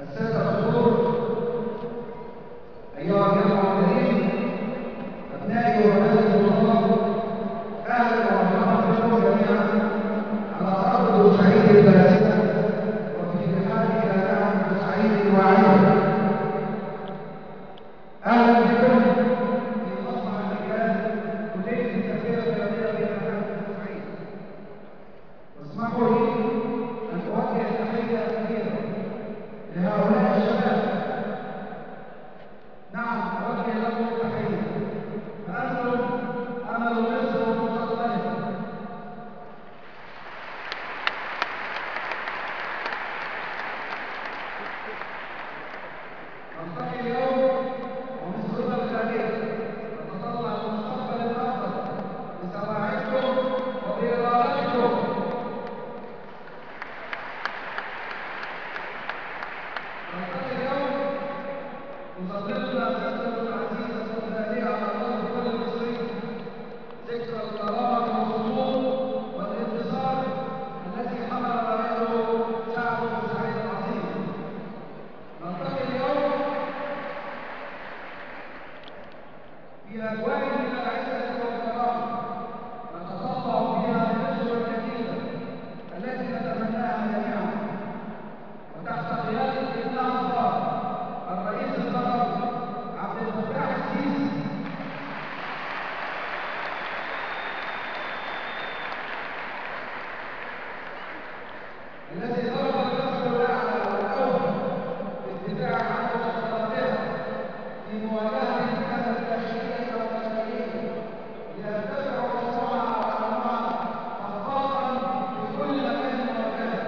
السادة الحضور، أيها الجمع الكريم، أبنائي وبناتي الطلاب، أهلا ومرحبا بكم جميعا على أرض بورسعيد الباسمة وفي رحاب إلى دعم بورسعيد الواعية. أهلا بكم في مصنع الرجال كلية التربية الرياضية بجامعة بورسعيد. واسمحوا لي أن أوجه تحية كبيرة لهؤلاء الشباب. نعم، أوجه لكم تحية، فأنتم أمل مصر ومستقبلها. نلتقي اليوم ومصرنا الخالدة نتطلع لمستقبل أفضل بسواعدكم وبإرادتكم. نلتقي اليوم تظللنا ذكرى العزيزة الغالية على قلب كل مصري، ذكرى الكرامة والصمود والانتصار الذي حمل رايته شعب بورسعيد العظيم. نلتقي اليوم في أجواء من العزة والكرامة نتطلع فيها للنشوة الجديدة التي نتمناها جميعا، وتحت قيادة ابنها الفاضل الرئيس الفاضل عبد الفتاح السيسي الذي ضرب المثل الأعلى والأوفى في الدفاع عن مستقبلها في مواجهة الفتن الداخلية والخارجية، ليرتفع مشروعها وأنواعها أخطاء في كل مكان ومكان.